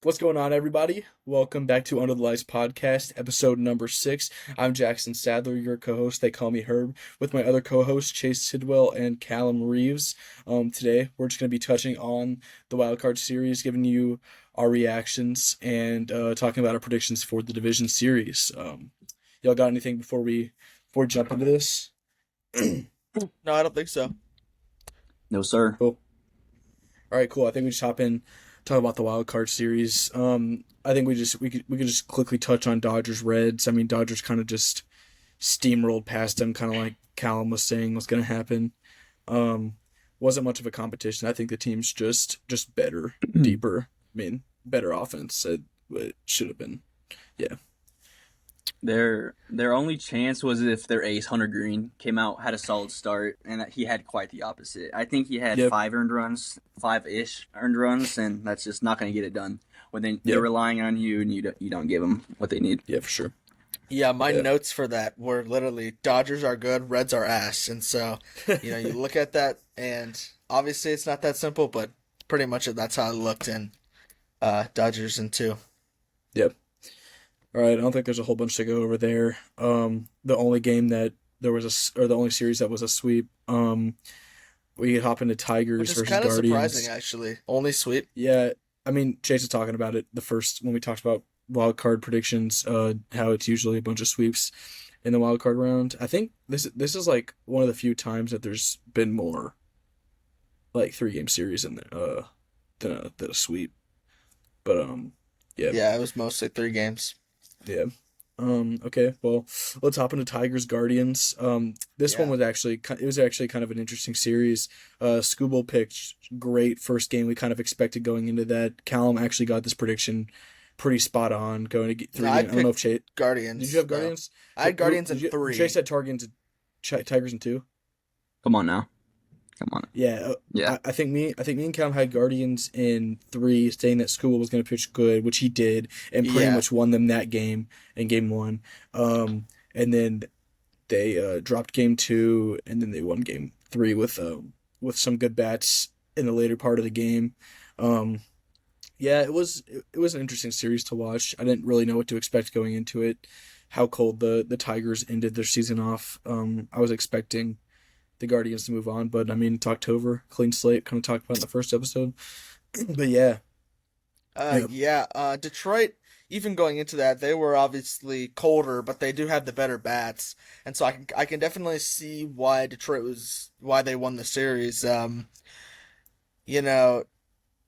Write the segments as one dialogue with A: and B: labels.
A: What's going on, everybody? Welcome back to Under the Lights podcast, episode number 6. I'm Jackson Sadler, your co-host. They call me Herb, with my other co-hosts Chase Sidwell and Callum Reeves. Today, we're just going to be touching on the wildcard series, giving you our reactions and talking about our predictions for the division series. Y'all got anything before we jump into this?
B: No, I don't think so.
C: No, sir.
A: Cool. All right, cool. I think we just hop in, talk about the wild card series. I think we could just quickly touch on Dodgers Reds. I mean, Dodgers kind of just steamrolled past them, kind of like Callum was saying was going to happen. Wasn't much of a competition. I think the team's just better, deeper. I mean, better offense. It should have been. Yeah.
C: Their only chance was if their ace Hunter Green came out, had a solid start, and that he had quite the opposite. I think he had
A: Yep.
C: 5-ish earned runs, and that's just not going to get it done when they're relying on you and you don't give them what they need.
A: Yeah, for sure.
B: Yeah, my
A: Yeah.
B: notes for that were literally Dodgers are good, Reds are ass. And so, you look at that, and obviously it's not that simple, but pretty much that's how it looked in Dodgers in 2.
A: Yep. All right, I don't think there's a whole bunch to go over there. The only game that there was or the only series that was a sweep. We could hop into Tigers
B: Which is
A: versus
B: kind of
A: Guardians.
B: surprising, actually. Only sweep.
A: Yeah, I mean, Chase was talking about it when we talked about wild card predictions. How it's usually a bunch of sweeps in the wild card round. I think this is like one of the few times that there's been more like 3-game series in there than a sweep. But yeah.
B: Yeah, it was mostly 3 games.
A: Yeah. Okay. Well, let's hop into Tigers Guardians. This one
B: Yeah.
A: was actually kind of an interesting series. Scooble picked great first game. We kind of expected going into that. Callum actually got this prediction pretty spot on going to get 3
B: No, I
A: games. I don't know if Chase.
B: Guardians.
A: Did you have
B: though.
A: Guardians?
B: I had Guardians in 3.
A: Chase had Tigers in 2.
C: Come on now. Come on.
A: Yeah.
C: Yeah.
A: I think me and Callum had Guardians in 3, saying that Scooble was going to pitch good, which he did, and pretty
B: Yeah.
A: much won them that game in game 1. And then they dropped game 2, and then they won game 3 with some good bats in the later part of the game. Yeah, it was an interesting series to watch. I didn't really know what to expect going into it. How cold the Tigers ended their season off. I was expecting the Guardians to move on, but I mean, it's October, clean slate, kind of talked about in the first episode. But yeah,
B: Detroit, even going into that, they were obviously colder, but they do have the better bats, and so I can definitely see why why they won the series. You know,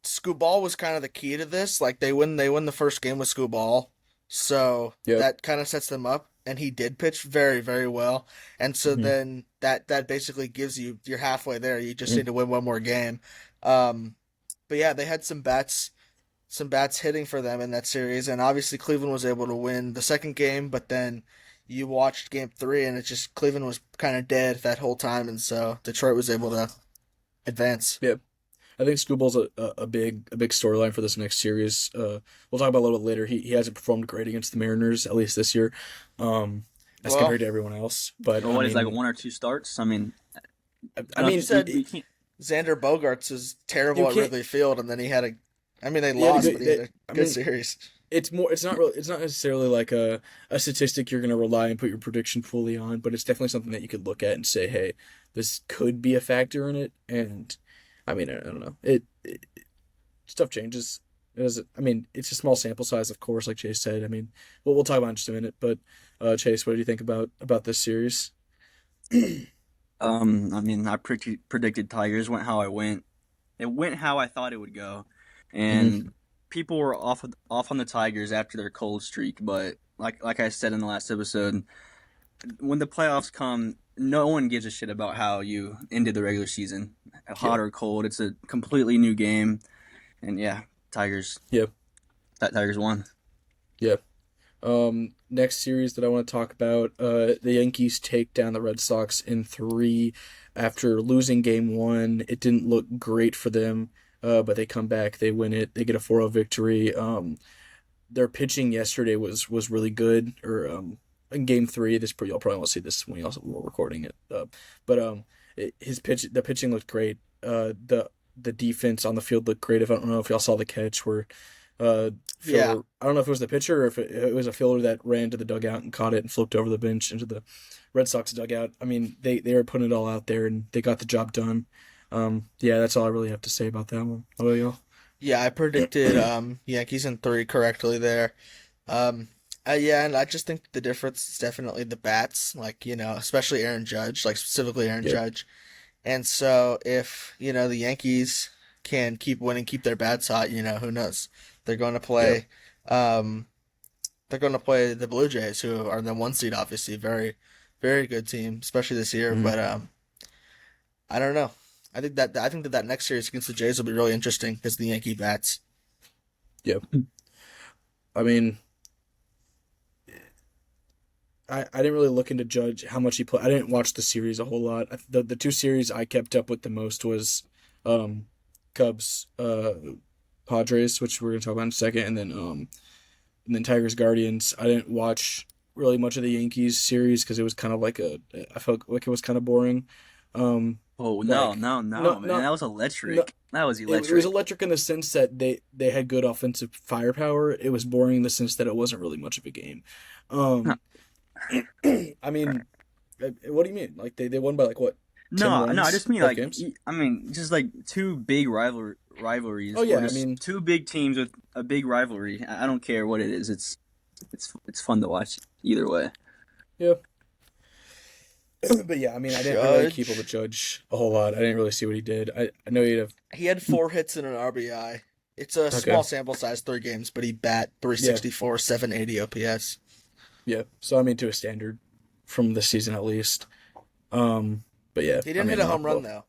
B: Scooball was kind of the key to this. Like they win the first game with Scooball, so
A: Yep.
B: that kind of sets them up. And he did pitch very, very well, and so
A: Mhm.
B: then that basically gives you're halfway there. You just
A: Mhm.
B: need to win one more game. But yeah, they had some bats hitting for them in that series, and obviously Cleveland was able to win the second game. But then you watched game 3, and it's just Cleveland was kind of dead that whole time, and so Detroit was able to advance.
A: yeah. I think Scooball's a big storyline for this next series. We'll talk about it a little bit later. He hasn't performed great against the Mariners, at least this year, as
B: Well-
A: compared to everyone else. But
C: Or
A: I
C: what is
A: mean,
C: like 1 or 2 starts? I mean,
A: I mean,
B: you said-
C: we can't.
B: Xander Bogaerts was terrible
A: You
B: at
A: can't-
B: Wrigley Field, and then they
A: Yeah,
B: lost,
A: good-
B: but he had a
A: I
B: good
A: mean,
B: series.
A: it's not necessarily like a statistic you're going to rely and put your prediction fully on, but it's definitely something that you could look at and say, hey, this could be a factor in it. And I mean, I don't know. Stuff changes. I mean, it's a small sample size, of course, like Chase said. I mean, we'll talk about it in just a minute. But Chase, what do you think about this series?
C: I mean, I predicted Tigers went how I went. It went how I thought it would go, and people were off on the Tigers after their cold streak. But like I said in the last episode, when the playoffs come, no one gives a shit about how you ended the regular season, hot or cold. It's a completely new game, and yeah, Tigers.
A: Yep.
C: Tigers won.
A: Yep. Next series that I want to talk about, the Yankees take down the Red Sox in 3 after losing game 1. It didn't look great for them, but they come back, they win it, they get a 4-0 victory. Their pitching yesterday was really good, or in game 3, y'all probably won't see this when we're recording it, but the pitching looked great. The defense on the field looked great. I don't know if y'all saw the catch where
B: Yeah,
A: Fielder. I don't know if it was the pitcher or if it was a fielder that ran to the dugout and caught it and flipped over the bench into the Red Sox dugout. I mean, they were putting it all out there and they got the job done. Yeah, that's all I really have to say about that one. How about y'all?
B: yeah, I predicted Yankees in three correctly there. Um, yeah, and I just think the difference is definitely the bats, like, especially Aaron Judge, like specifically Aaron
A: Yep.
B: Judge. And so if, the Yankees can keep winning, keep their bats hot, who knows? They're going to
A: Yep.
B: play um they're going to play the Blue Jays, who are the one seed, obviously, very very good team, especially this year,
A: Hmm.
B: but I don't know. I think that next series against the Jays will be really interesting because the Yankee bats.
A: Yep. I mean, I didn't really look into Judge how much he played. I didn't watch the series a whole lot. The two series I kept up with the most was um, Cubs Padres, which we're gonna talk about in a second, and then Tigers Guardians. I didn't watch really much of the Yankees series because it was kind of like I felt like it was kind of boring. Um,
C: Oh no,
A: like
C: no, no,
A: not
C: man!
A: not
C: That was
A: no,
C: electric. That was
A: it was
C: electric.
A: electric in the sense that they had good offensive firepower. It was boring in the sense that it wasn't really much of a game. Um, I mean, what do you mean? Like they won by like what, 10
C: No, no, I
A: runs
C: just mean
A: both
C: like
A: games?
C: I mean just like two big
A: Oh
C: rivalries, or
A: yeah, I
C: just
A: mean,
C: two big teams with a big rivalry. I don't care what it is. It's fun to watch either way.
A: yeah. But yeah, I mean, I didn't really keep up with
B: Judge,
A: Judge a whole lot. I didn't really see what he did. I know he'd have.
B: he had 4 hits and an RBI. It's a
A: Okay.
B: small sample size, 3 games, but he bat
A: Yeah,
B: 364, 780 OPS.
A: yeah. So I mean, to a standard from this season at least. Um, but yeah,
B: He
A: I
B: didn't hit
A: mean,
B: a home run
A: well,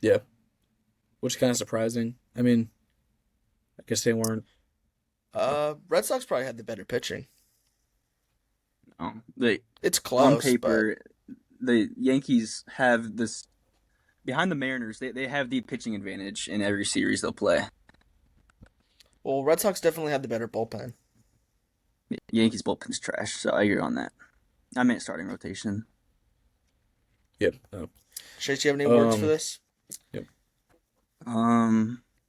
B: though.
A: yeah, which is kind of surprising. I mean, I guess they weren't.
B: Red Sox probably had the better pitching.
C: They
B: It's
C: on
B: close, but
C: paper the Yankees have this behind the Mariners. They have the pitching advantage in every series they'll play.
B: well, Red Sox definitely had the better bullpen.
C: Yankees bullpen's trash, so I agree on that. I meant starting rotation.
A: Yep.
B: Chase, you have any words for
A: Um.
B: this?
A: Yep.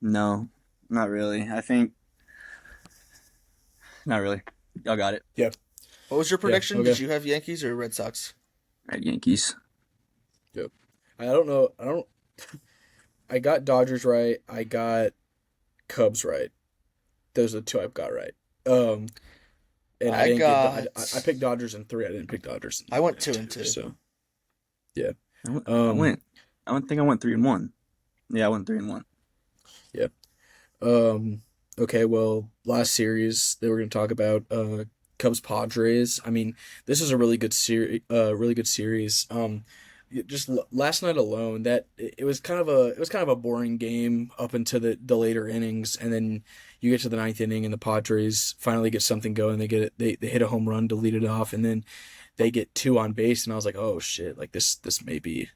C: No, not really. I think not really. Y'all got it.
A: Yeah.
B: What was your
A: Yeah.
B: prediction? Did
A: Okay.
B: you have Yankees or Red Sox?
C: At Yankees.
A: Yep. I don't know. I don't. I got Dodgers right. I got Cubs right. Those are the two I've got right. Um, and I
B: I
A: didn't get. I
B: got.
A: picked Dodgers in three. I didn't pick Dodgers
B: I went
A: in
B: two
A: two.
B: and two.
A: So yeah.
C: I went. I
A: Um.
C: went. I don't think I went 3-1. Yeah, I went 3-1.
A: Yeah. Okay. Well, last series that we're gonna talk about. Cubs Padres. I mean, this is a really good series. Really good series. Just last night alone, that it was kind of a boring game up into the later innings, and then you get to the ninth inning, and the Padres finally get something going. They get it. They hit a home run to lead it off, and then they get two on base, and I was like, oh shit, like this may be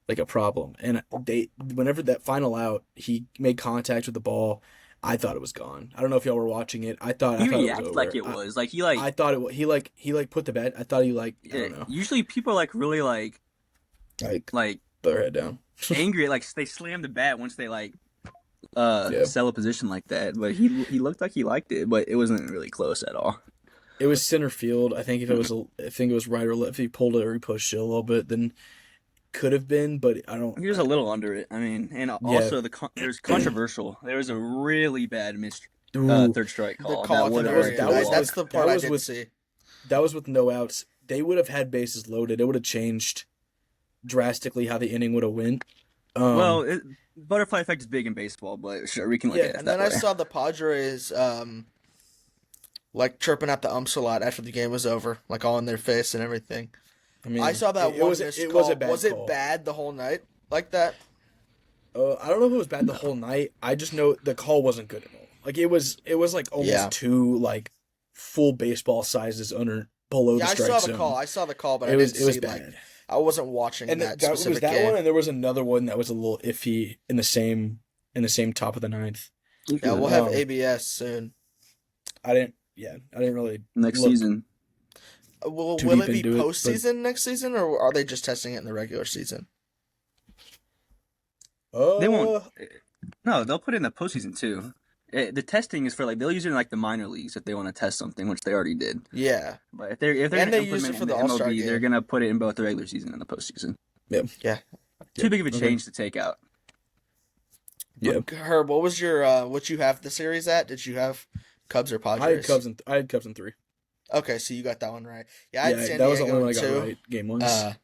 A: like a problem. And they whenever that final out, he made contact with the ball. I thought it was gone. I don't know if y'all were watching it. I
C: He
A: thought it was
C: reacted like
A: over.
C: it was like
A: I thought he put the bat. I thought he I don't know,
C: usually people are like really
A: like
C: like
A: put their head down.
C: angry, like they slam the bat once they like
A: Yeah.
C: sell a position like that. But he looked like he liked it, but it wasn't really close at all.
A: It was center field. I think if it was I think it was right or left. If he pulled it or he pushed it a little bit, then could have been. But I don't.
C: He was a little under it. I mean, and
A: Yeah.
C: also there's controversial. There was a really bad
A: Ooh,
C: third strike
B: The
C: call
B: call
C: that
B: at the
C: would have
B: very
C: went
B: end.
C: through the
A: was
C: wall.
B: That's the
A: that
B: part I
A: was
B: didn't
A: with
B: see.
A: that was with no outs. They would have had bases loaded. It would have changed drastically how the inning would have went.
C: Well,
A: Um,
C: butterfly effect is big in baseball, but sure we can look
A: yeah,
C: at it
B: And
C: that
B: then I
C: way.
B: saw the Padres like chirping at the umps a lot after the game was over, like all in their face and everything.
A: I mean,
B: I saw that
A: it
B: one
A: was
B: missed
A: it
B: call.
A: was a bad
B: Was it
A: call.
B: bad the whole night like that?
A: I don't know if it was bad the whole night. I just know the call wasn't good at all. Like it was like
B: Yeah.
A: almost two like full baseball sizes under below
B: Yeah,
A: the
B: I
A: strike
B: saw the
A: zone.
B: call. I saw the call, but I
A: It was
B: didn't
A: it was
B: see like
A: bad.
B: I wasn't watching
A: And
B: that
A: that was
B: specific
A: that
B: game.
A: one, and there was another one that was a little iffy in the same top of the ninth.
B: Yeah, we'll have
A: Um,
B: ABS soon.
A: I didn't really
C: Next
A: look
C: season.
A: too
B: Will
A: deep
B: it be
A: into it, but
B: postseason next season, or are they just testing it in the regular season?
C: They won't.
A: uh,
C: No, they'll put it in the postseason too. The testing is for like they'll use it in like the minor leagues if they want to test something, which they already did.
B: Yeah,
C: But if they're
B: and
C: gonna
B: they used
C: implement
B: it
C: it
B: for
C: in
B: the
C: the
B: All-Star
C: MLB, they're
B: game.
C: gonna put it in both the regular season and the postseason.
A: Yeah.
B: Yeah.
C: Too big of a
A: Okay.
C: change to take out.
A: Yeah.
B: Herb, what was your what you have the series at? Did you have Cubs or Padres?
A: I had Cubs in 3.
B: Okay, so you got that one right. Yeah, I had
A: Yeah,
B: San
A: that was the only
B: Diego
A: one
B: in
A: I got
B: 2.
A: right game wise.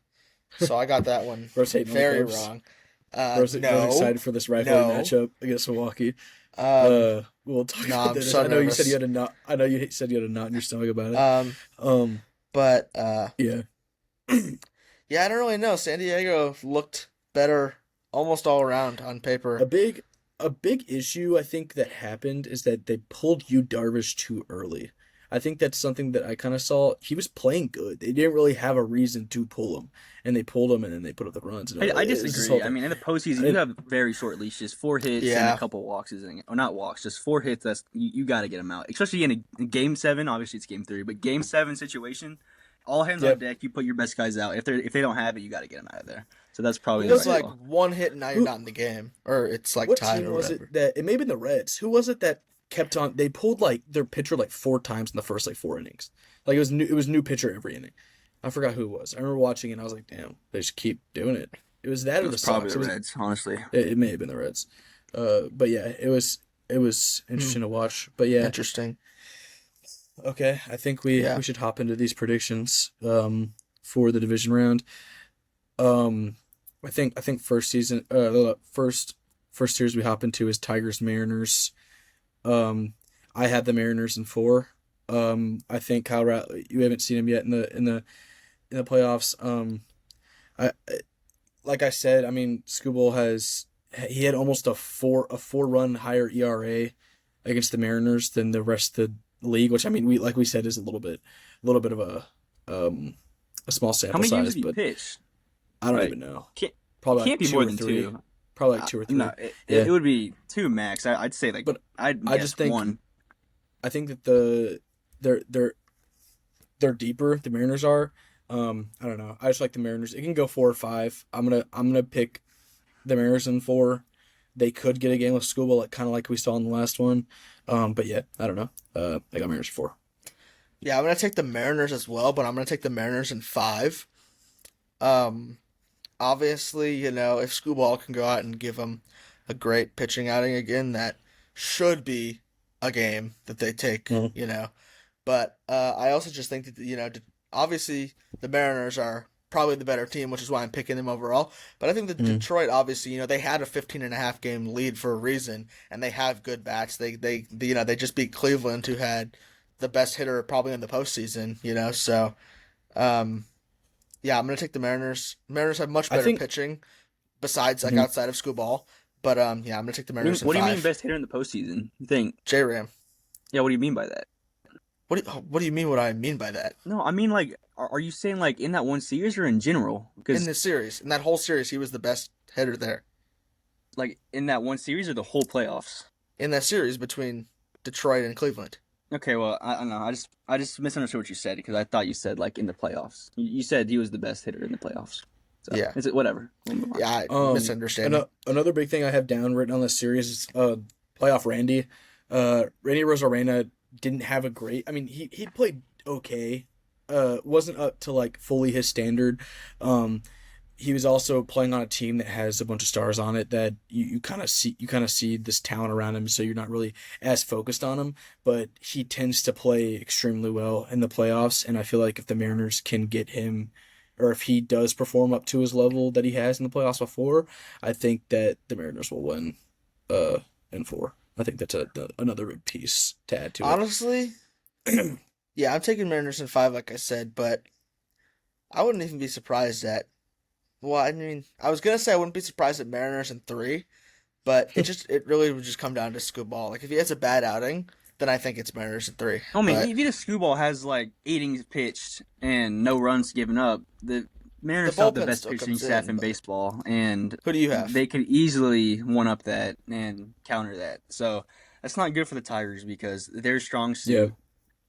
B: So I got that one
A: Bro's hating on the
B: very
A: Cubs.
B: wrong.
A: Bro's
B: No,
A: excited for this rivalry
B: no.
A: matchup against Milwaukee.
B: Um,
A: We'll talk
B: no,
A: about
B: I'm
A: that.
B: so
A: I know you said you
B: nervous.
A: had a knot. I know you said you had a knot in your stomach about it.
B: Um,
A: Um,
B: but
A: yeah.
B: yeah, I don't really know. San Diego looked better almost all around on paper.
A: A big issue I think that happened is that they pulled Yu Darvish too early. I think that's something that I kind of saw. He was playing good. They didn't really have a reason to pull him, and they pulled him, and then they put up the runs. And
C: I
A: it's this
C: disagree.
A: whole
C: I
A: thing.
C: mean, in the postseason, you have very short leashes, 4 hits and
B: Yeah.
C: a couple walks. Or not walks, just 4 hits. That's you got to get them out, especially in a game 7. Obviously, it's game 3, but game 7 situation, all hands on
A: Yep.
C: deck. You put your best guys out. If they don't have it, you got to get them out of there. So that's probably
B: It
C: the
B: was
C: right
B: like
C: call.
B: one hit and now you're not in the game, or it's like
A: What
B: tied
A: team
B: or
A: was
B: whatever.
A: it that it may have been the Reds? Who was it that kept on? They pulled like their pitcher like 4 times in the first like 4 innings. Like it was new pitcher every inning. I forgot who it was. I remember watching it and I was like, damn, they just keep doing it. It was that
C: It
A: or the
C: was probably
A: Sox.
C: the
A: It was
C: Reds, honestly.
A: it may have been the Reds. But yeah, it was interesting to watch. But yeah,
B: Interesting.
A: okay. I think
B: Yeah.
A: we should hop into these predictions for the division round. I think first series we hop into is Tigers Mariners. I had the Mariners in 4. I think Kyle Ratley, you haven't seen him yet in the playoffs. Like I said, I mean, Skubal he had almost a 4 run higher ERA against the Mariners than the rest of the league, which I mean, we said is a little bit of a small
C: How
A: sample
C: many games
A: size,
C: did he
A: but
C: pitch?
A: I don't
C: Like,
A: even know.
C: Can't,
A: Probably
C: can't
A: like
C: be
A: 2
C: more
A: or
C: than
A: 3.
C: 2.
A: Probably like 2 or 3.
C: No,
A: Yeah.
C: it would be 2 max. I'd say like
A: But
C: I'd
A: I
C: guess
A: just think
C: 1.
A: I think that they're deeper. The Mariners are. I don't know. I just like the Mariners. It can go 4 or 5. I'm gonna pick the Mariners in 4. They could get a game with Skubal, like kind of like we saw in the last one. But yeah, I don't know. I got Mariners 4.
B: Yeah, I'm gonna take the Mariners as well, but I'm gonna take the Mariners in 5. Um, Obviously, you know, if Skubal can go out and give them a great pitching outing again, that should be a game that they take,
A: Mhm.
B: you know. But I also just think that, you know, obviously the Mariners are probably the better team, which is why I'm picking them overall. But I think that
A: Mhm.
B: Detroit, obviously, you know, they had a 15 and a half game lead for a reason, and they have good bats. You know, they just beat Cleveland, who had the best hitter probably in the postseason, you know. So, um, yeah, I'm gonna take the Mariners. Mariners have much
A: I
B: better
A: think.
B: pitching besides like
A: Mhm.
B: outside of Skubal. But yeah, I'm gonna take the Mariners in
C: What do you mean
B: 5.
C: best hitter in the postseason? You think?
B: J Ram.
C: Yeah. What do you mean by that?
B: What do you mean? What I mean by that?
C: No, I mean like, are you saying like in that one series or in general?
B: In
C: Because
B: this series, in that whole series, he was the best hitter there.
C: like in that one series or the whole playoffs?
B: In that series between Detroit and Cleveland.
C: Okay, well, I don't know. I just misunderstood what you said because I thought you said like in the playoffs. You said he was the best hitter in the playoffs. So,
B: Yeah.
C: Is it whatever? We'll move on.
B: Yeah, misunderstanding.
A: Another big thing I have down written on this series is playoff Randy. Randy Rosarena didn't have a great. I mean, he played okay. Wasn't up to like fully his standard. He was also playing on a team that has a bunch of stars on it that you kind of see this talent around him, so you're not really as focused on him. But he tends to play extremely well in the playoffs, and I feel like if the Mariners can get him, or if he does perform up to his level that he has in the playoffs before, I think that the Mariners will win in 4. I think that's another big piece to add to it.
B: Honestly, yeah, I'm taking Mariners in 5, like I said, but I wouldn't even be surprised at. Well, I mean, I was gonna say I wouldn't be surprised at Mariners in 3, but it really would just come down to Skubal. Like if he has a bad outing, then I think it's Mariners in 3.
C: I mean,
B: But
C: even if Screwball has like 8 innings pitched and no runs given up, the Mariners
B: The
C: have the
B: bullpen
C: best
B: still
C: pitching
B: comes
C: staff
B: in,
C: in
B: but-
C: baseball, and
B: who do you have?
C: they could easily one up that and counter that. So that's not good for the Tigers because their strong suit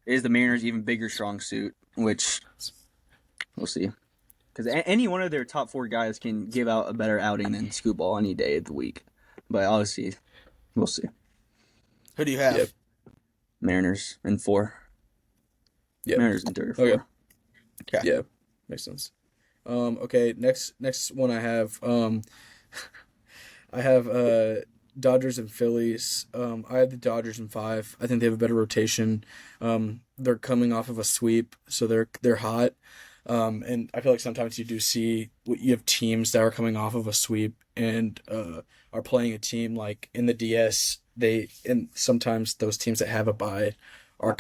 C: is the Mariners' even bigger strong suit, which we'll see. Because any one of their top 4 guys can give out a better outing than Screwball any day of the week. But obviously, we'll see.
B: Who do you
A: Yep.
B: have?
C: Mariners in 4.
A: Yep.
C: Mariners in 3 or
A: Okay.
C: 4.
B: Okay.
A: Yeah. Makes sense. Okay. Next one I have. I have Dodgers and Phillies. I have the Dodgers in 5. I think they have a better rotation. They're coming off of a sweep, so they're hot. And I feel like sometimes you do see you have teams that are coming off of a sweep and are playing a team like in the DS. And sometimes those teams that have a bye are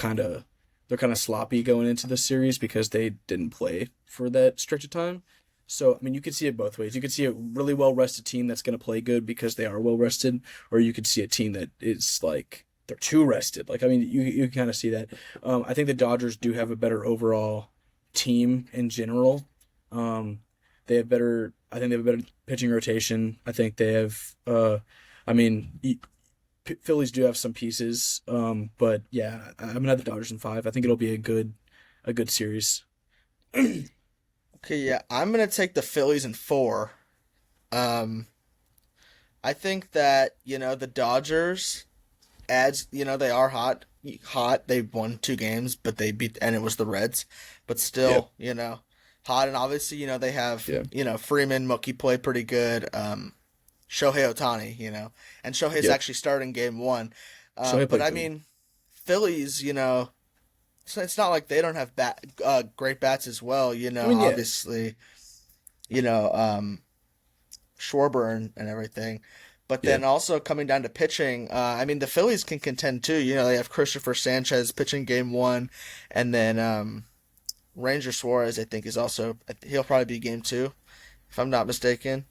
A: they're kind of sloppy going into the series because they didn't play for that stretch of time. So, I mean, you could see it both ways. You could see a really well rested team that's going to play good because they are well rested, or you could see a team that is like they're too rested. Like, I mean, you kind of see that. I think the Dodgers do have a better overall team in general. They have better. I think they have a better pitching rotation. I think they have. I mean, Phillies do have some pieces. But yeah, I'm gonna have the Dodgers in 5. I think it'll be a good series.
B: Okay, yeah, I'm gonna take the Phillies in 4. Um, I think that the Dodgers adds. They are hot, hot. They won 2 games, but they beat, and it was the Reds, but
A: Yep.
B: still, hot. And obviously, they have
A: Yeah.
B: Freeman, Mookie played pretty good. Shohei Ohtani, and Shohei's
A: Yep.
B: actually starting game 1.
A: Shohei
B: But
A: played
B: I
A: good.
B: mean, Phillies, so it's not like they don't have great bats as well.
A: I mean, yeah.
B: Obviously, you know, um, Schwarber and everything. But
A: Yeah.
B: then also coming down to pitching, I mean, the Phillies can contend too. They have Christopher Sanchez pitching game 1, and then Ranger Suarez, I think, is also, he'll probably be game 2, if I'm not mistaken.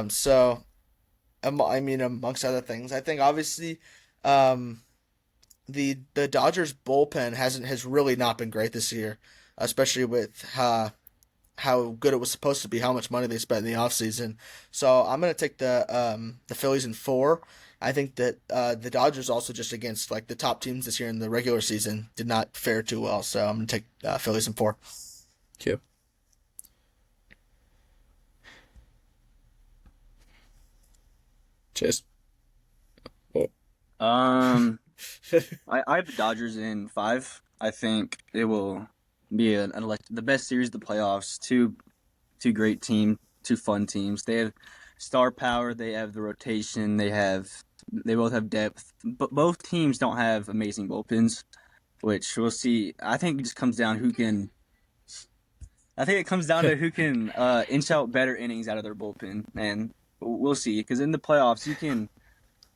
B: So, I mean, amongst other things, I think obviously um, the Dodgers bullpen has really not been great this year, especially with how good it was supposed to be, how much money they spent in the offseason. So I'm gonna take the Phillies in 4. I think that the Dodgers also just against like the top teams this year in the regular season did not fare too well. So I'm gonna take Phillies in 4.
A: Yep. Chase. Oh.
C: Um, I have the Dodgers in 5. I think it will be the best series of the playoffs. Two great team, two fun teams. They have star power. They have the rotation. They both have depth. But both teams don't have amazing bullpens, which we'll see. I think it comes down to who can inch out better innings out of their bullpen, and we'll see. Because in the playoffs, you can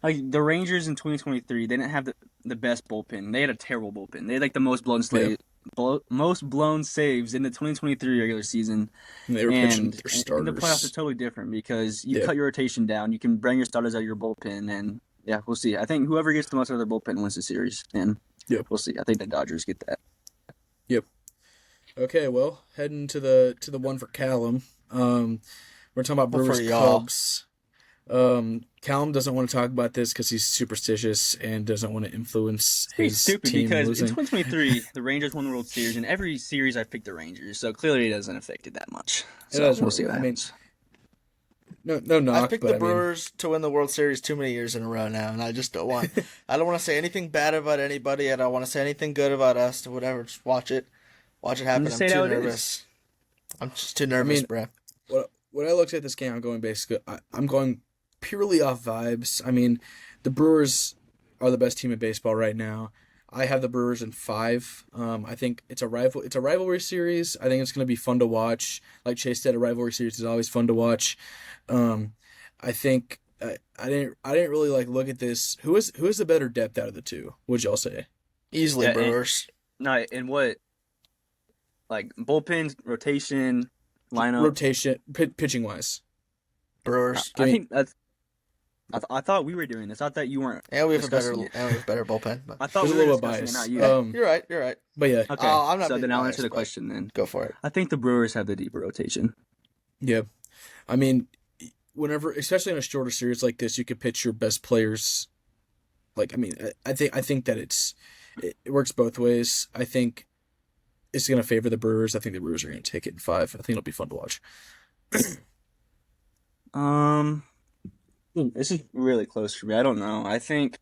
C: like the Rangers in 2023, they didn't have the best bullpen. They had a terrible bullpen. They had like the
A: Yeah.
C: most blown saves in the 2023 regular season.
A: And they were pitching
C: And
A: their
C: in the playoffs, it's
A: starters.
C: totally different because you
A: Yeah.
C: cut your rotation down. You can bring your starters out of your bullpen, and yeah, we'll see. I think whoever gets the most out of their bullpen wins the series, and
A: Yep.
C: we'll see. I think the Dodgers get that.
A: Yep. Okay, well, heading to the one for Callum. We're talking about
B: Well, for
A: Brewers
B: y'all,
A: Cubs. Callum doesn't want to talk about this because he's superstitious and doesn't want to influence
C: It's pretty
A: his
C: stupid
A: team
C: because in
A: losing.
C: 2023, the Rangers won the World Series, and every series I picked the Rangers, so clearly it doesn't affect it that much.
A: It
C: So
A: doesn't
C: we'll see
A: really.
C: what
A: I mean,
C: happens.
A: no
B: I've
A: knock,
B: picked
A: but
B: the
A: I mean,
B: Brewers to win the World Series too many years in a row now, and I don't want to say anything bad about anybody. I don't want to say anything good about us or whatever. Just watch it
C: I'm
B: happen.
C: just
B: I'm
C: saying
B: too
C: how it is.
B: nervous. I'm just too
A: I
B: nervous,
A: mean,
B: bro.
A: when I looked at this game, I'm going basically. I'm going purely off vibes. I mean, the Brewers are the best team in baseball right now. I have the Brewers in 5. I think it's a rival. It's a rivalry series. I think it's going to be fun to watch. Like Chase said, a rivalry series is always fun to watch. Um, I think I didn't really like look at this. Who is the better depth out of the two? Would y'all say?
B: Easily
C: Yeah, and
B: Brewers.
C: no, and what like bullpen rotation lineup?
A: Rotation, pitching wise.
B: Brewers.
A: Give
C: I
A: me.
C: think I thought we were doing this. I thought you weren't
B: And
C: discussing it.
B: we have a better bullpen. But
C: I thought
A: There's a
C: we were
A: little bit
C: discussing it, not
A: bias.
C: you.
B: you're right. You're right.
A: But yeah,
C: Okay,
B: I'm not
C: so
B: being
C: then I'll answer
B: biased,
C: the
B: but
C: question then.
B: go for it.
C: I think the Brewers have the deeper rotation.
A: yeah. I mean, whenever, especially in a shorter series like this, you could pitch your best players. Like, I mean, I think that it works both ways. I think it's going to favor the Brewers. I think the Brewers are going to take it in 5. I think it'll be fun to watch.
C: This is really close for me. I don't know. I think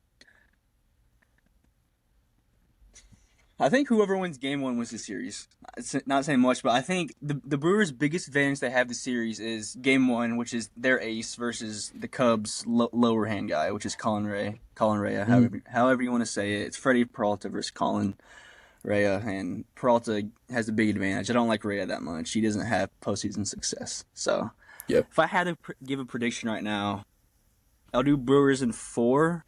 C: I think whoever wins game one wins the series. It's not saying much, but I think the Brewers' biggest advantage they have the series is game one, which is their ace versus the Cubs' lower hand guy, which is Colin Rea, however you want to say it. It's Freddie Peralta versus Colin Rea, and Peralta has the big advantage. I don't like Rea that much. He doesn't have postseason success. So
A: Yep.
C: if I had to give a prediction right now, I'll do Brewers in 4,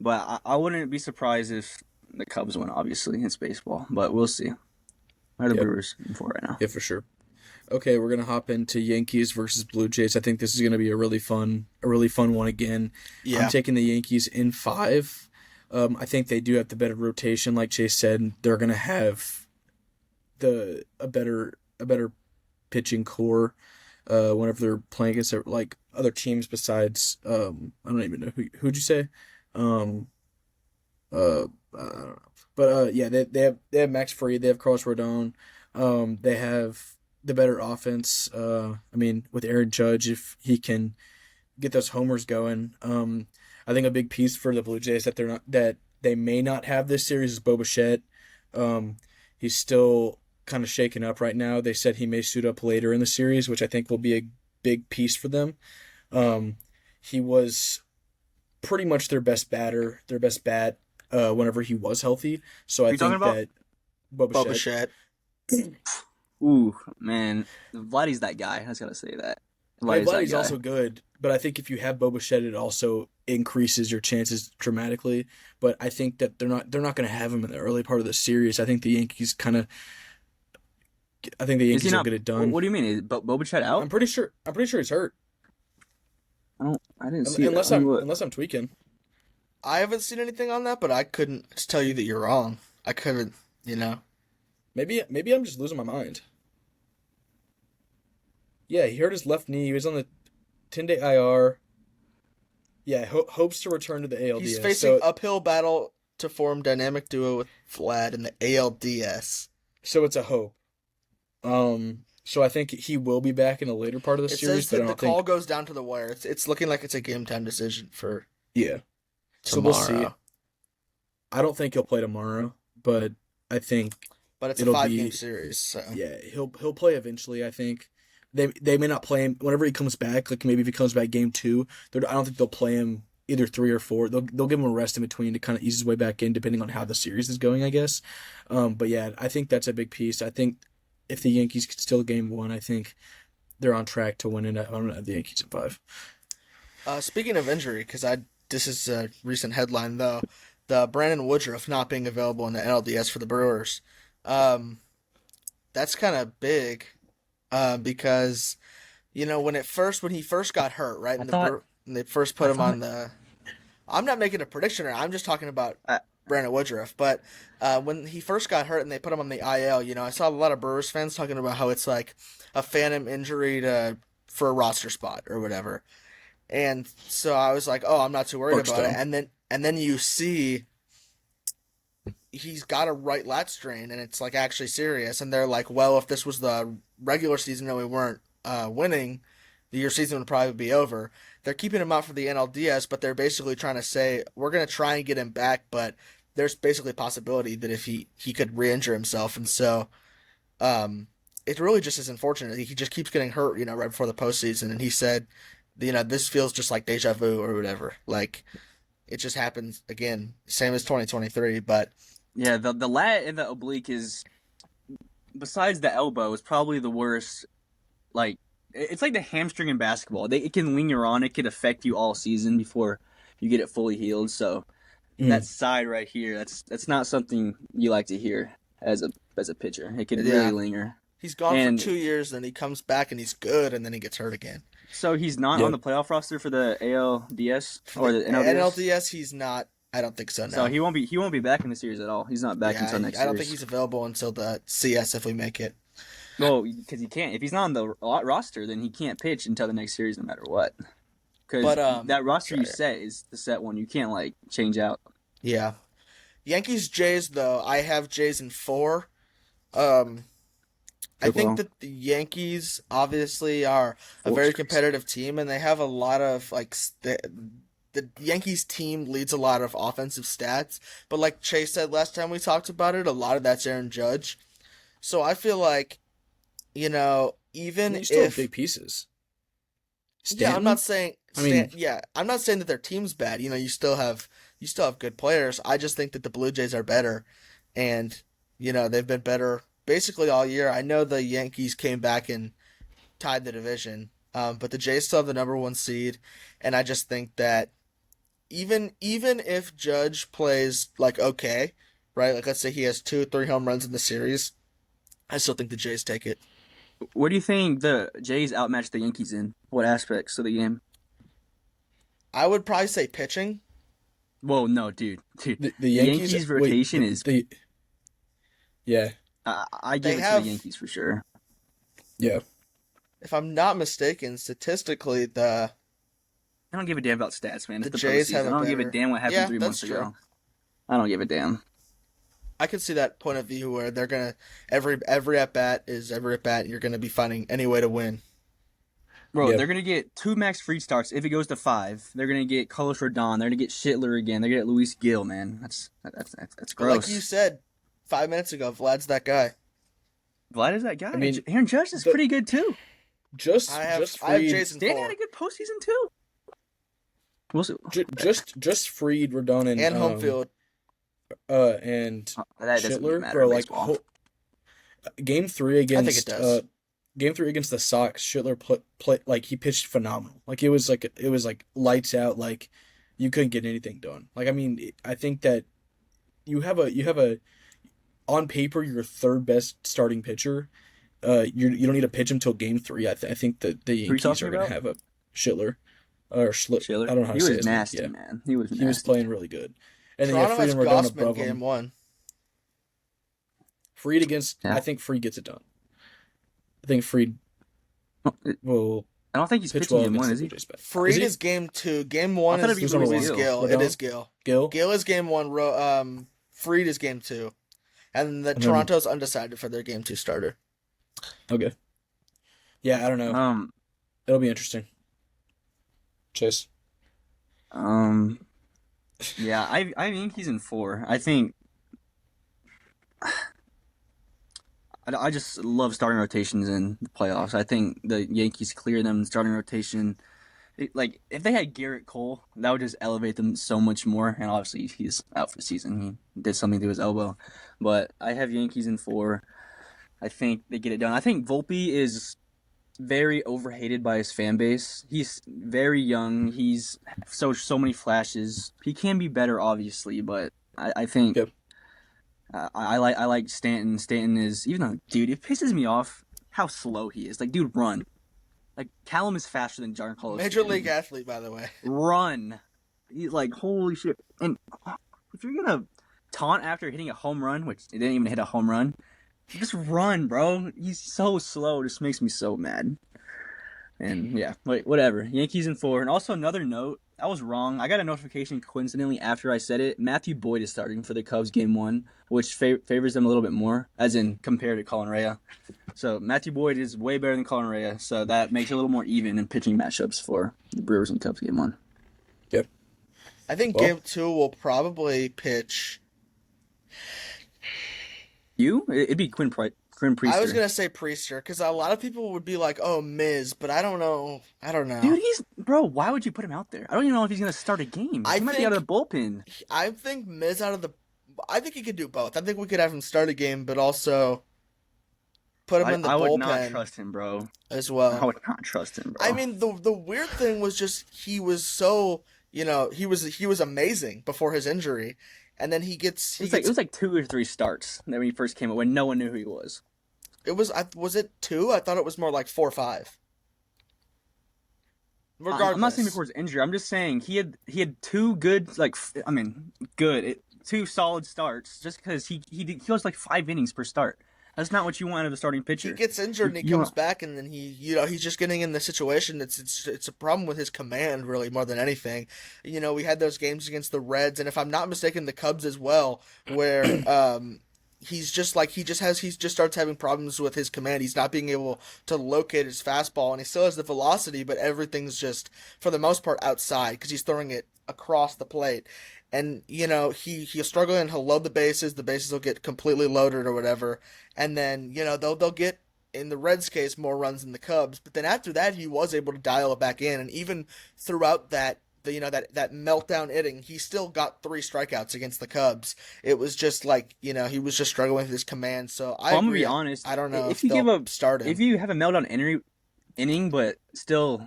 C: but I wouldn't be surprised if the Cubs win. Obviously, it's baseball, but we'll see. I have the
A: Yep.
C: Brewers in 4 right now.
A: Yeah, for sure. Okay, we're gonna hop into Yankees versus Blue Jays. I think this is gonna be a really fun one again.
B: Yeah.
A: I'm taking the Yankees in 5. I think they do have the better rotation, like Chase said. They're gonna have a better pitching core. Whenever they're playing against like other teams besides I don't even know who'd you say. I don't know. But yeah, they have Max Fried, they have Carlos Rodon, they have the better offense. I mean, with Aaron Judge, if he can get those homers going, I think a big piece for the Blue Jays that they may not have this series is Bo Bichette. He's still kind of shaken up right now. They said he may suit up later in the series, which I think will be a big piece for them. He was pretty much their best bat whenever he was healthy. So I think that Bo
B: Bo
A: Bichette.
B: Bichette.
C: Ooh, man, Vladdy's that guy. I just gotta say that.
A: Vladdy's
C: that guy.
A: also good, but I think if you have Bo Bichette, it also increases your chances dramatically. But I think that they're not going to have him in the early part of the series. I think the Yankees will get it done.
C: What do you mean? Is Bo Bichette out?
A: I'm pretty sure he's hurt.
C: I didn't see
A: Unless
C: that.
A: unless I'm tweaking.
B: I haven't seen anything on that, but I couldn't tell you that you're wrong. I couldn't,
A: Maybe I'm just losing my mind. Yeah, he hurt his left knee. He was on the 10-day IR. Yeah, hopes to return to the ALDS.
B: He's facing uphill battle to form dynamic duo with Vlad in the ALDS.
A: So it's a hope. So I think he will be back in the later part of the
B: It
A: series.
B: says that
A: But I
B: the
A: don't think.
B: call goes down to the wire. It's looking like it's a game time decision for
A: Yeah. So
B: tomorrow.
A: we'll see. I don't think he'll play tomorrow, but I think
B: But it's a
A: it'll
B: 5-game
A: be-
B: series, so
A: yeah, he'll play eventually. I think they may not play him whenever he comes back. Like maybe if he comes back game 2, I don't think they'll play him either 3 or 4. They'll give him a rest in between to kind of ease his way back in, depending on how the series is going, I guess. But yeah, I think that's a big piece. I think if the Yankees could still game 1, I think they're on track to win it. I'm gonna have the Yankees in 5.
B: Speaking of injury, because this is a recent headline though, the Brandon Woodruff not being available in the NLDS for the Brewers. That's kind of big, because when he first got hurt, right? And they first put him on the. I'm not making a prediction. I'm just talking about Brandon Woodruff. But when he first got hurt and they put him on the IL, I saw a lot of Brewers fans talking about how it's like a phantom injury for a roster spot or whatever. And so I was like, oh, I'm not too worried about it. And then you see he's got a right lat strain and it's like actually serious. And they're like, well, if this was the regular season and we weren't winning, your season would probably be over. They're keeping him out for the NLDS, but they're basically trying to say, we're going to try and get him back, but there's basically a possibility that if he could re-injure himself. And so it really just is unfortunate. He just keeps getting hurt, right before the postseason. And he said, this feels just like deja vu or whatever. Like, it just happens again, same as 2023. But
C: yeah, the lat and the oblique is, besides the elbow, is probably the worst. Like, it's like the hamstring in basketball. It can linger on. It could affect you all season before you get it fully healed. So that side right here, that's not something you like to hear as a pitcher. It can really linger.
B: He's gone for 2 years, then he comes back and he's good, and then he gets hurt again.
C: So he's not on the playoff roster for the ALDS or the NLDS?
B: NLDS, he's not. I don't think so. No.
C: So he won't be back in the series at all. He's not back until next.
B: I don't think he's available until the CS if we make it.
C: Well, because he can't. If he's not on the roster, then he can't pitch until the next series, no matter what. Because that roster you set is the set one. You can't change out.
B: Yeah. Yankees Jays though. I have Jays in 4. I think that the Yankees obviously are a very competitive team, and they have a lot of the Yankees team leads a lot of offensive stats, but like Chase said last time we talked about it, a lot of that's Aaron Judge. So I feel like, even
A: You still have
B: if
A: big pieces.
B: yeah, I'm not
A: Stanton.
B: saying
A: I mean,
B: I'm not saying that their team's bad. You still have good players. I just think that the Blue Jays are better, and they've been better basically all year. I know the Yankees came back and tied the division, but the Jays still have the number one seed, and I just think that even if Judge plays like okay, right? Like let's say he has 2 or 3 home runs in the series, I still think the Jays take it.
C: What do you think the Jays outmatched the Yankees in? What aspects of the game?
B: I would probably say pitching.
C: Whoa, no, dude.
A: the
C: The
A: Yankees.
C: Yankees'
A: Wait,
C: rotation is.
A: yeah,
C: I
B: They
C: give it to the
B: have,
C: Yankees for sure.
A: yeah.
B: if I'm not mistaken, statistically the
C: I don't give a damn about stats, man.
B: the
C: It's the
B: Jays have
C: postseason.
B: a
C: I don't give a
B: better.
C: damn what happened
B: Yeah,
C: 3 months
B: that's true.
C: ago. I don't give a damn.
B: I can see that point of view where they're gonna every at bat is every at bat. You're gonna be finding any way to win.
C: Bro,
A: Yeah.
C: they're gonna get 2 max free starts if it goes to 5. They're gonna get Carlos Rodon. They're gonna get Schittler again. They're gonna get Luis Gil, man. That's
B: But like you
C: gross.
B: said 5 minutes ago, Vlad's that guy.
C: Vlad is that guy.
A: I mean,
C: Aaron Judge is
A: the,
C: pretty good too.
A: just
B: I have
A: just
B: I have
A: Freed,
B: Jason
C: Stan had a
B: 4
C: good postseason too. We'll see.
A: just Freed, Rodon,
B: and home field.
A: and
C: That doesn't really
A: Schittler,
C: matter
A: bro.
C: in
A: Like
C: baseball.
A: game three
B: I think it
A: against
B: does.
A: game three against the Sox, Schittler play like he pitched phenomenal. Like it was like lights out. Like you couldn't get anything done. Like I mean, I think that you have a on paper your third best starting pitcher. You don't need to pitch him till game three. I think that the
C: Who are you
A: Yankees
C: talking
A: are gonna
C: about?
A: have a Schittler or Schlitt.
C: Schiller.
A: I don't know how
C: He
A: to say
C: was
A: his name.
C: nasty,
A: Yeah,
C: man. He was
A: he was
C: nasty.
A: playing really good. And then you have
B: Toronto
A: Freed
B: has
A: and Rodon
B: Gossman
A: above
B: game
A: him.
B: 1.
A: Freed against
C: Yeah.
A: I think Freed gets it done. I think Freed
C: I
A: will
C: don't think he's
A: pitch
C: pitching
A: well
C: game
A: against
C: one,
A: the
C: is
A: Blue
C: he?
A: Jays. Is
B: Freed
A: he?
B: is game 2. Game
C: I
B: 1
C: thought it'd be
A: Who's
B: is
A: number
C: Luis
A: one?
C: Gil.
B: Gill. It
A: Rodon?
B: is Gill.
A: Gil?
B: Gill is game 1. Freed is game 2. And the
A: And then
B: Toronto's undecided for their game 2 starter.
A: okay. Yeah, I don't know.
C: Um,
A: It'll be interesting. Chase.
C: um, yeah, I think he's in 4. I think I just love starting rotations in the playoffs. I think the Yankees clear them in starting rotation. Like if they had Garrett Cole, that would just elevate them so much more. And obviously he's out for the season. He did something to his elbow, but I have Yankees in 4. I think they get it done. I think Volpe is very overhated by his fan base. He's very young. He's so many flashes. He can be better, obviously, but I think
A: Yep.
C: I like Stanton. Stanton is, even though, dude, it pisses me off how slow he is. Like, dude, run. Like Callum is faster than Giancarlo
B: Major
C: Stanton.
B: league athlete, by the way.
C: Run. He's like, holy shit. And if you're gonna taunt after hitting a home run, which it didn't even hit a home run, just run, bro. He's so slow. It just makes me so mad. And yeah, whatever. Yankees in 4. And also another note, I was wrong. I got a notification coincidentally after I said it. Matthew Boyd is starting for the Cubs game 1, which favors them a little bit more, as in compared to Colin Rea. So Matthew Boyd is way better than Colin Rea, so that makes it a little more even in pitching matchups for the Brewers and Cubs game 1.
A: Yep.
B: I think
A: Well-
B: game 2 will probably pitch.
C: It'd be Quinn Priester.
B: I was gonna say Priester because a lot of people would be like, "Oh, Miz," but I don't know.
C: Dude, why would you put him out there? I don't even know if he's gonna start a game.
B: I
C: He might be
B: think-
C: out of the bullpen.
B: I think Miz out of the. I think he could do both. I think we could have him start a game, but also put him in the
C: I would not
B: bullpen
C: trust him, bro.
B: as
C: I
B: well.
C: would not trust him, bro.
B: I mean, the weird thing was just he was so he was amazing before his injury, and then he gets
C: it was like 2 or 3 starts when he first came up when no one knew who he was.
B: was it 2? I thought it was more like 4 or 5. Regardless,
C: I'm not saying before his injury. I'm just saying he had 2 good, good, 2 solid starts. Just because he goes like 5 innings per start. That's not what you want out of a starting pitcher.
B: he gets injured and he
C: You
B: comes
C: want-
B: back, and then he's just getting in the situation. It's a problem with his command really more than anything. We had those games against the Reds, and if I'm not mistaken, the Cubs as well, where he just starts having problems with his command. He's not being able to locate his fastball, and he still has the velocity, but everything's just for the most part outside because he's throwing it across the plate. And he'll struggle and he'll load the bases. The bases will get completely loaded or whatever, and then they'll get in the Reds' case more runs than the Cubs. But then after that, he was able to dial it back in, and even throughout that meltdown inning, he still got 3 strikeouts against the Cubs. It was just like he was just struggling with his command. So
C: I'm gonna
B: agree.
C: be honest.
B: I don't know
C: If
B: if
C: you give
B: they'll
C: up,
B: start him.
C: if you have a meltdown inning, but still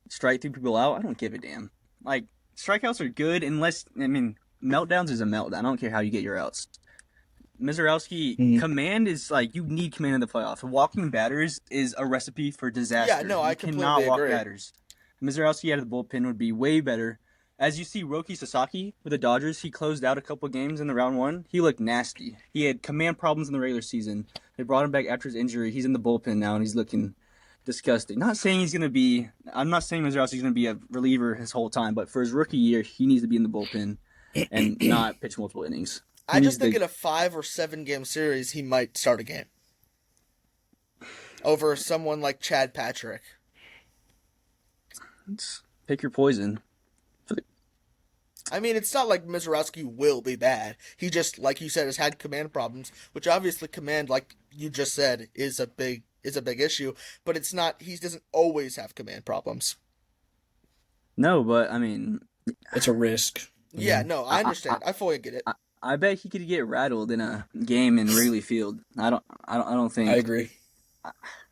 C: strike 3 people out, I don't give a damn. Like strikeouts are good unless meltdowns is a meltdown. I don't care how you get your outs. Mizorowski,
A: Mhm.
C: command is like you need command in the playoffs. Walking batters is a recipe for disaster.
B: Yeah, no, I
C: You cannot
B: completely
C: walk
B: agree.
C: batters. Mizorowski out of the bullpen would be way better. As you see, Roki Sasaki with the Dodgers, he closed out a couple games in the round one. He looked nasty. He had command problems in the regular season. They brought him back after his injury. He's in the bullpen now, and he's looking disgusting. Not saying he's going to be. I'm not saying Mizorowski's going to be a reliever his whole time, but for his rookie year, he needs to be in the bullpen and not pitch multiple innings. He
B: I
C: needs
B: just think
C: to.
B: in a 5 or 7 game series, he might start a game over someone like Chad Patrick.
C: Pick your poison.
B: I mean, it's not like Mizorowski will be bad. He just, like you said, has had command problems, which obviously command, like you just said, is a big issue. But it's not. He doesn't always have command problems.
C: No, but
A: It's a risk.
B: Yeah, no, I understand. I fully get it.
C: I bet he could get rattled in a game in Wrigley Field. I don't
A: I
C: think
A: agree.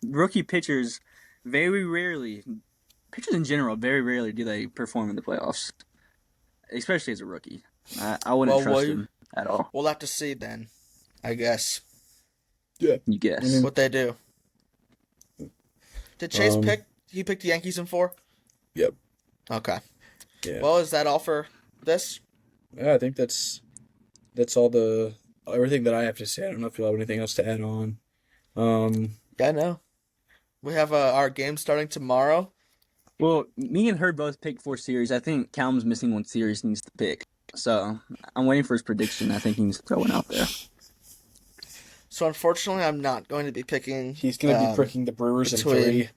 C: rookie pitchers very rarely, pitchers in general, very rarely do they perform in the playoffs, especially as a rookie. I wouldn't
B: Well,
C: trust him at all.
B: we'll have to see then. I guess
A: Yeah.
C: You guess.
A: Mhm.
B: what they do. Did Chase
A: Um,
B: pick? He picked the Yankees in 4.
A: Yep.
B: Okay.
A: Yeah.
B: Well, is that all for this?
A: Yeah, I think that's all everything that I have to say. I don't know if you'll have anything else to add on.
B: Yeah, no. We have our game starting tomorrow.
C: Well, me and Hurd both picked 4 series. I think Callum's missing one series he needs to pick. So I'm waiting for his prediction. I think he needs to throw one out there.
B: So unfortunately, I'm not going to be picking.
A: He's going to be picking the Brewers in
B: between-
A: 3.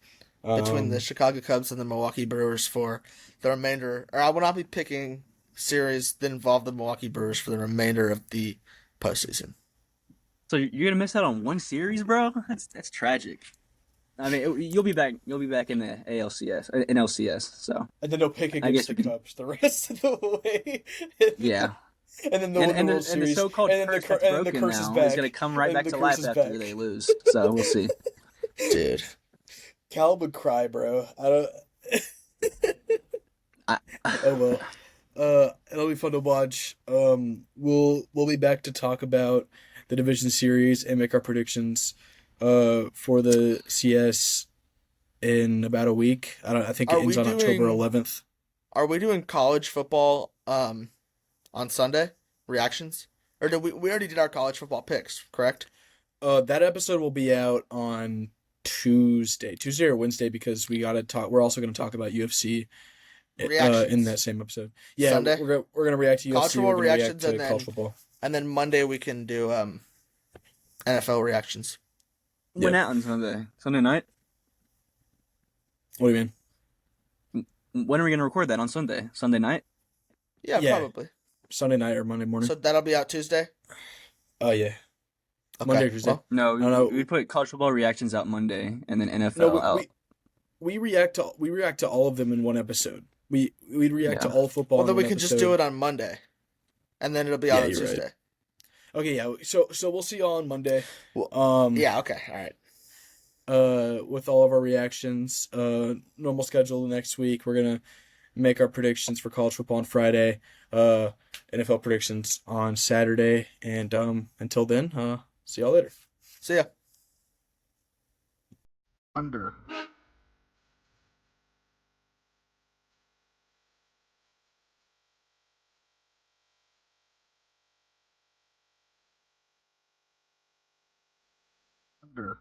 B: between the Chicago Cubs and the Milwaukee Brewers for the remainder. Or I will not be picking series that involve the Milwaukee Brewers for the remainder of the postseason.
C: So you're gonna miss out on one series, bro? That's tragic. You'll be back. You'll be back in the ALCS, NLCS. So
A: And then he'll pick
C: I
A: against
C: guess
A: the Cubs the rest of the way.
C: yeah.
A: And then they'll win the
C: And
A: World
C: the
A: Series.
C: so-called
A: and then
C: curse
A: the,
C: that's
A: and then the
C: broken
A: curse is
C: now
A: back.
C: is gonna come right
A: And
C: back
A: the
C: to
A: curse
C: life
A: is
C: after
A: back.
C: they lose. So we'll see.
B: Dude.
A: Callum would cry, bro. I don't.
C: I,
A: Oh well. It'll be fun to watch. We'll be back to talk about the division series and make our predictions for the CS in about a week. I think it
B: Are
A: ends
B: we
A: on October
B: doing-
A: 11th.
B: Are we doing college football on Sunday? Reactions? Or did we already did our college football picks, correct?
A: That episode will be out on Tuesday or Wednesday because we're also going to talk about UFC
B: Reactions.
A: in that same episode. Yeah,
B: Sunday?
A: we're gonna react to UFC.
B: College football
A: we're gonna
B: reactions
A: react to
B: and then-
A: college football.
B: And then Monday we can do NFL reactions.
C: When
A: Yeah.
C: out on Sunday? Sunday night?
A: What do you mean?
C: When are we gonna record that on Sunday? Sunday night?
B: Yeah,
A: Yeah.
B: probably.
A: Sunday night or Monday morning?
B: So that'll be out Tuesday?
A: Oh yeah.
B: Okay.
A: Monday or Tuesday.
B: Well,
C: No,
A: No.
C: we put college football reactions out Monday and then NFL
A: No,
C: out.
A: we react to all of them in one episode. We react to
C: Yeah.
A: all football.
B: well, then
A: in
B: we
A: one
B: can just
A: episode.
B: do it on Monday. And then it'll be out
A: Yeah,
B: on
A: you're right.
B: Tuesday.
A: Okay, yeah. So we'll see y'all on Monday.
B: Well, Yeah, okay. All right.
A: With all of our reactions, normal schedule next week. We're gonna make our predictions for college football on Friday. NFL predictions on Saturday, and until then, see y'all later.
B: See ya.
D: Under. Under.